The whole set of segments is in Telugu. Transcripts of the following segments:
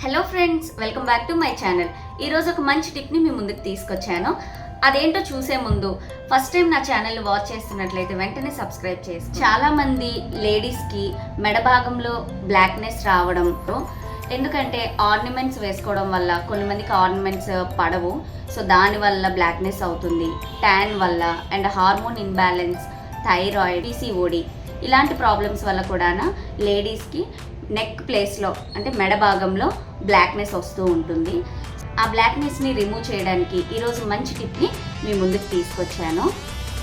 Hello friends, welcome back to my channel. ఈరోజు ఒక మంచి టిప్ని మీ ముందుకు తీసుకొచ్చాను. అదేంటో చూసే ముందు ఫస్ట్ టైం నా ఛానల్ వాచ్ చేస్తున్నట్లయితే వెంటనే సబ్స్క్రైబ్ చేసి. చాలామంది లేడీస్కి మెడ భాగంలో బ్లాక్నెస్ రావడంతో, ఎందుకంటే ఆర్నమెంట్స్ వేసుకోవడం వల్ల కొంతమందికి ఆర్నమెంట్స్ పడవు, సో దానివల్ల బ్లాక్నెస్ అవుతుంది. ట్యాన్ వల్ల and hormone imbalance, thyroid, PCOD ఇలాంటి ప్రాబ్లమ్స్ వల్ల కూడా లేడీస్కి నెక్ ప్లేస్లో అంటే మెడ భాగంలో బ్లాక్నెస్ వస్తూ ఉంటుంది. ఆ బ్లాక్నెస్ని రిమూవ్ చేయడానికి ఈరోజు మంచి టిప్ని మీ ముందుకు తీసుకొచ్చాను.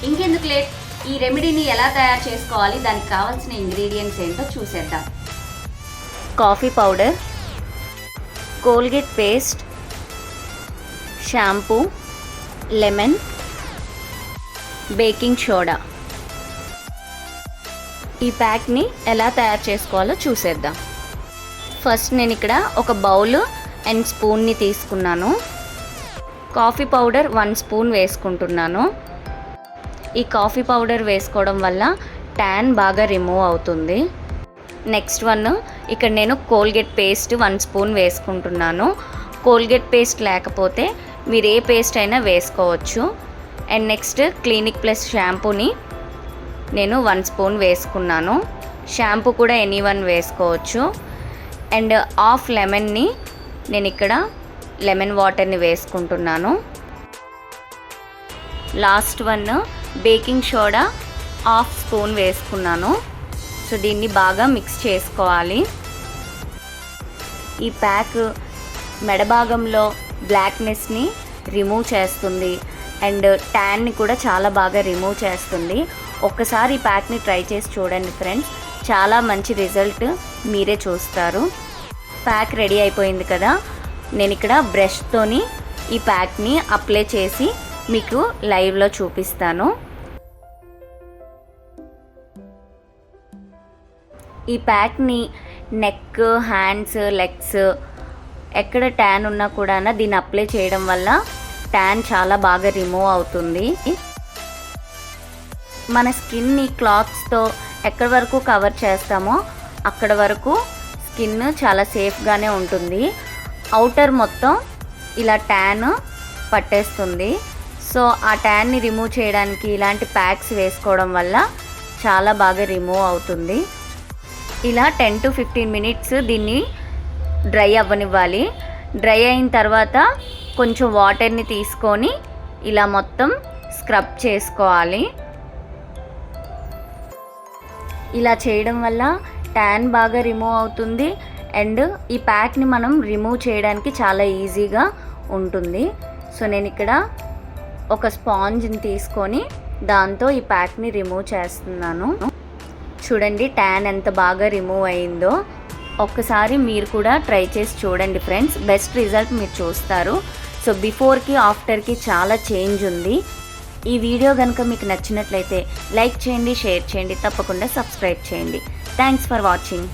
ఇంకెందుకు లేట్, ఈ రెమెడీని ఎలా తయారు చేసుకోవాలి, దానికి కావాల్సిన ఇంగ్రీడియంట్స్ ఏంటో చూసేద్దాం. Coffee powder, Colgate paste, shampoo, lemon, baking soda. ఈ ప్యాక్ని ఎలా తయారు చేసుకోవాలో చూసేద్దాం. ఫస్ట్ నేను ఇక్కడ ఒక బౌల్ అండ్ స్పూన్ని తీసుకున్నాను. కాఫీ పౌడర్ 1 స్పూన్ వేసుకుంటున్నాను. ఈ కాఫీ పౌడర్ వేసుకోవడం వల్ల ట్యాన్ బాగా రిమూవ్ అవుతుంది. నెక్స్ట్ ఇక్కడ నేను కోల్గేట్ పేస్ట్ 1 స్పూన్ వేసుకుంటున్నాను. కోల్గేట్ పేస్ట్ లేకపోతే మీరు ఏ పేస్ట్ అయినా వేసుకోవచ్చు. అండ్ నెక్స్ట్ క్లినిక్ ప్లస్ షాంపూని నేను 1 స్పూన్ వేసుకున్నాను. షాంపూ కూడా ఎనీవన్ వేసుకోవచ్చు. అండ్ హాఫ్ లెమన్ని నేను ఇక్కడ లెమన్ వాటర్ని వేసుకుంటున్నాను. లాస్ట్ బేకింగ్ సోడా 1/2 స్పూన్ వేసుకున్నాను. సో దీన్ని బాగా మిక్స్ చేసుకోవాలి. ఈ ప్యాక్ మెడ భాగంలో బ్లాక్నెస్ని రిమూవ్ చేస్తుంది అండ్ ట్యాన్ని కూడా చాలా బాగా రిమూవ్ చేస్తుంది. ఒక్కసారి ఈ ప్యాక్ని ట్రై చేసి చూడండి ఫ్రెండ్స్, చాలా మంచి రిజల్ట్ మీరే చూస్తారు. ప్యాక్ రెడీ అయిపోయింది కదా, నేను ఇక్కడ బ్రష్తోని ఈ ప్యాక్ని అప్లై చేసి మీకు లైవ్లో చూపిస్తాను. ఈ ప్యాక్ని నెక్, హ్యాండ్స్, లెగ్స్ ఎక్కడ ట్యాన్ ఉన్నా కూడా దీన్ని అప్లై చేయడం వల్ల ట్యాన్ చాలా బాగా రిమూవ్ అవుతుంది. మన స్కిన్ని క్లాత్స్తో ఎక్కడి వరకు కవర్ చేస్తామో అక్కడ వరకు స్కిన్ చాలా సేఫ్గానే ఉంటుంది. అవుటర్ మొత్తం ఇలా ట్యాన్ పట్టేస్తుంది. సో ఆ ట్యాన్ని రిమూవ్ చేయడానికి ఇలాంటి ప్యాక్స్ వేసుకోవడం వల్ల చాలా బాగా రిమూవ్ అవుతుంది. ఇలా 10 to 15 మినిట్స్ దీన్ని డ్రై అవ్వనివ్వాలి. డ్రై అయిన తర్వాత కొంచెం వాటర్ని తీసుకొని ఇలా మొత్తం స్క్రబ్ చేసుకోవాలి. ఇలా చేయడం వల్ల ట్యాన్ బాగా రిమూవ్ అవుతుంది అండ్ ఈ ప్యాక్ని మనం రిమూవ్ చేయడానికి చాలా ఈజీగా ఉంటుంది. సో నేను ఇక్కడ ఒక స్పాంజ్ని తీసుకొని దాంతో ఈ ప్యాక్ని రిమూవ్ చేస్తున్నాను. చూడండి ట్యాన్ ఎంత బాగా రిమూవ్ అయిందో. ఒక్కసారి మీరు కూడా ట్రై చేసి చూడండి ఫ్రెండ్స్, బెస్ట్ రిజల్ట్ మీరు చూస్తారు. సో బిఫోర్కి ఆఫ్టర్కి చాలా చేంజ్ ఉంది. ఈ వీడియో కనుక మీకు నచ్చినట్లయితే లైక్ చేయండి, షేర్ చేయండి, తప్పకుండా సబ్స్క్రైబ్ చేయండి. Thanks for watching.